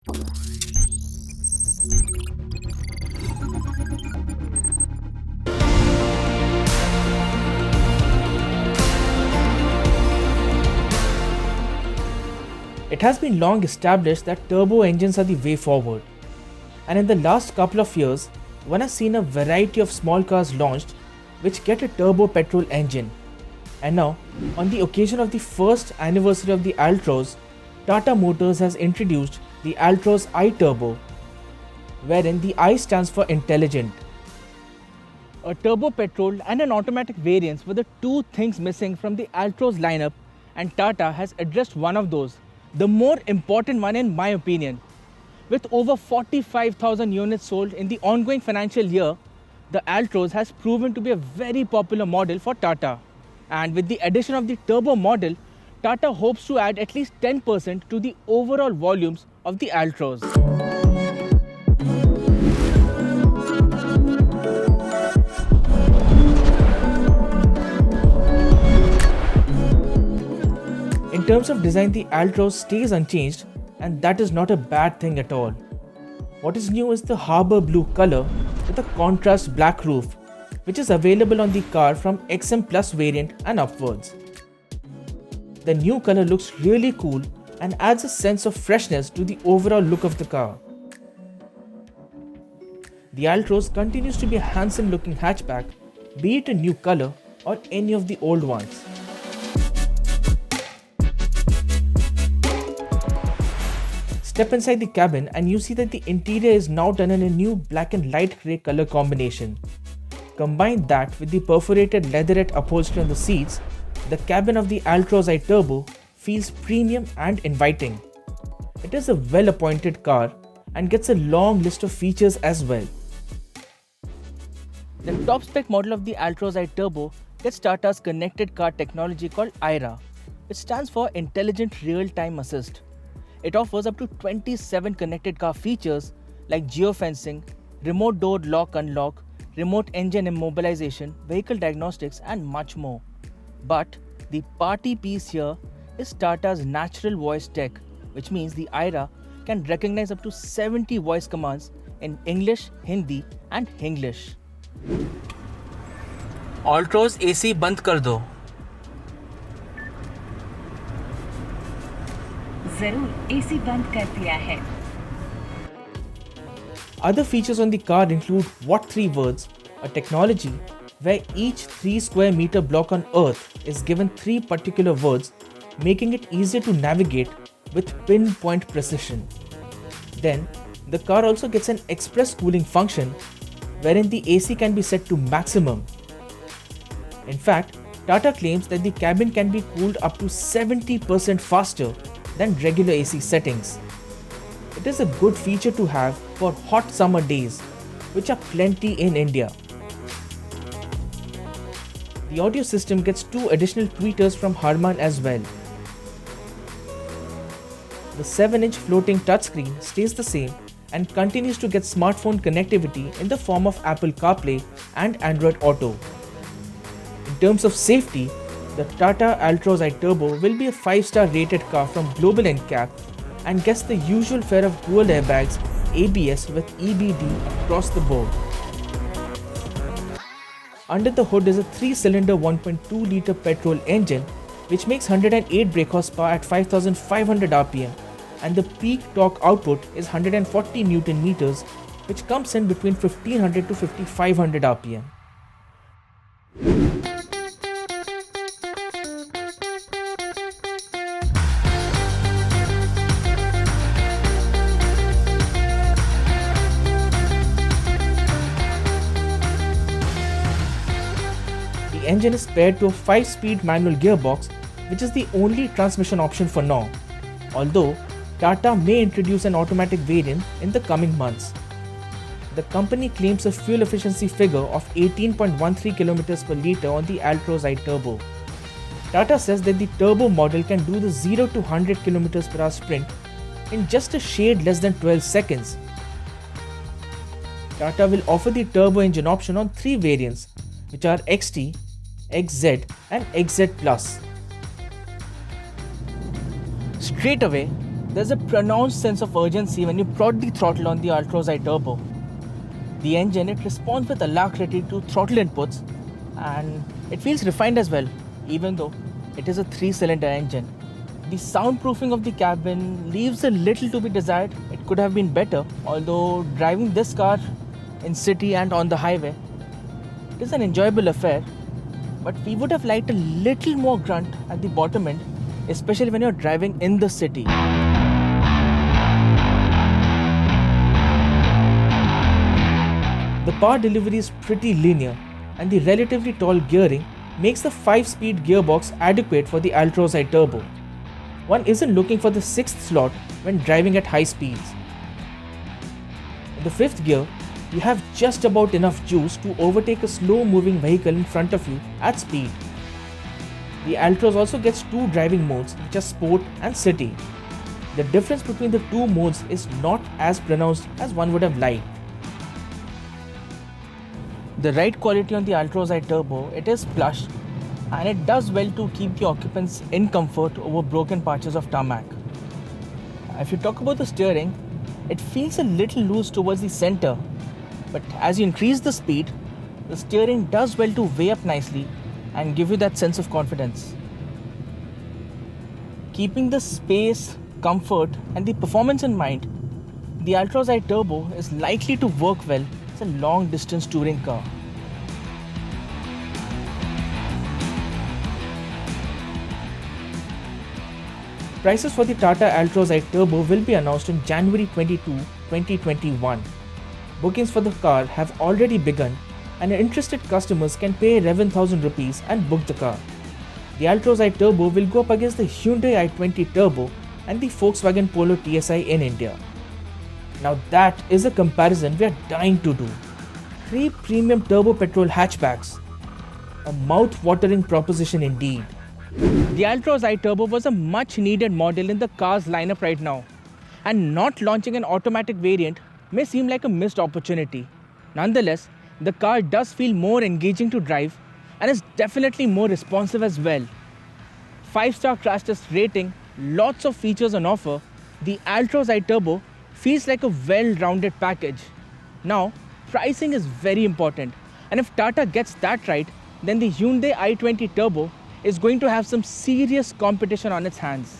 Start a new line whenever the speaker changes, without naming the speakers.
It has been long established that turbo engines are the way forward, and in the last couple of years, one has seen a variety of small cars launched which get a turbo petrol engine. And now, on the occasion of the first anniversary of the Altroz, Tata Motors has introduced the Altroz iTurbo, wherein the I stands for intelligent. A turbo petrol and an automatic variants were the two things missing from the Altroz lineup, and Tata has addressed one of those, the more important one in my opinion. With over 45,000 units sold in the ongoing financial year, the Altroz has proven to be a very popular model for Tata. And with the addition of the turbo model, Tata hopes to add at least 10% to the overall volumes of the Altroz. In terms of design, the Altroz stays unchanged, and that is not a bad thing at all. What is new is the Harbour Blue color with a contrast black roof, which is available on the car from XM Plus variant and upwards. The new color looks really cool and adds a sense of freshness to the overall look of the car. The Altroz continues to be a handsome looking hatchback, be it a new color or any of the old ones. Step inside the cabin and you see that the interior is now done in a new black and light grey color combination. Combine that with the perforated leatherette upholstery on the seats, the cabin of the Altroz iTurbo feels premium and inviting. It is a well-appointed car and gets a long list of features as well. The top spec model of the Altroz iTurbo gets Tata's connected car technology called IRA, which stands for Intelligent Real-Time Assist. It offers up to 27 connected car features like geofencing, remote door lock unlock, remote engine immobilization, vehicle diagnostics and much more. But the party piece here is Tata's natural voice tech, which means the IRA can recognize up to 70 voice commands in English, Hindi and Hinglish. Altroz AC बंद कर दो.
जरूर AC बंद कर दिया है.
Other features on the car include What 3 Words, a technology where each 3 square meter block on Earth is given 3 particular words, making it easier to navigate with pinpoint precision. Then, the car also gets an express cooling function wherein the AC can be set to maximum. In fact, Tata claims that the cabin can be cooled up to 70% faster than regular AC settings. It is a good feature to have for hot summer days, which are plenty in India. The audio system gets 2 additional tweeters from Harman as well. The 7-inch floating touchscreen stays the same and continues to get smartphone connectivity in the form of Apple CarPlay and Android Auto. In terms of safety, the Tata Altroz iTurbo will be a 5-star rated car from Global NCAP and gets the usual fare of dual airbags, ABS with EBD across the board. Under the hood is a 3-cylinder 1.2-litre petrol engine which makes 108 brake horsepower at 5,500 rpm, and the peak torque output is 140 Newton meters, which comes in between 1500 to 5500 rpm. The engine is paired to a 5-speed manual gearbox, which is the only transmission option for now, although Tata may introduce an automatic variant in the coming months. The company claims a fuel efficiency figure of 18.13 km per litre on the Altroz iTurbo. Tata says that the turbo model can do the 0 to 100 km per hour sprint in just a shade less than 12 seconds. Tata will offer the turbo engine option on 3 variants, which are XT, XZ and XZ Plus. Straight away, There's a pronounced sense of urgency when you prod the throttle on the Altroz iTurbo. The engine, it responds with alacrity to throttle inputs, and it feels refined as well, even though it is a 3-cylinder engine. The soundproofing of the cabin leaves a little to be desired. It could have been better, although driving this car in city and on the highway, it is an enjoyable affair, but we would have liked a little more grunt at the bottom end, especially when you're driving in the city. The power delivery is pretty linear, and the relatively tall gearing makes the 5-speed gearbox adequate for the Altroz iTurbo. One isn't looking for the 6th slot when driving at high speeds. In the 5th gear, you have just about enough juice to overtake a slow-moving vehicle in front of you at speed. The Altroz also gets 2 driving modes, which are Sport and City. The difference between the 2 modes is not as pronounced as one would have liked. The ride quality on the Altroz iTurbo, it is plush, and it does well to keep the occupants in comfort over broken patches of tarmac. If you talk about the steering, it feels a little loose towards the center, but as you increase the speed, the steering does well to weigh up nicely and give you that sense of confidence. Keeping the space, comfort, and the performance in mind, the Altroz iTurbo is likely to work well as a long-distance touring car. Prices for the Tata Altroz iTurbo will be announced on January 22, 2021. Bookings for the car have already begun, and interested customers can pay 11,000 rupees and book the car. The Altroz iTurbo will go up against the Hyundai i20 Turbo and the Volkswagen Polo TSI in India. Now that is a comparison we are dying to do. 3 premium turbo petrol hatchbacks. A mouth-watering proposition indeed. The Altroz iTurbo was a much needed model in the car's lineup right now, and not launching an automatic variant may seem like a missed opportunity. Nonetheless, the car does feel more engaging to drive and is definitely more responsive as well. 5-star crash test rating, lots of features on offer, the Altroz iTurbo feels like a well-rounded package. Now, pricing is very important, and if Tata gets that right, then the Hyundai i20 Turbo is going to have some serious competition on its hands.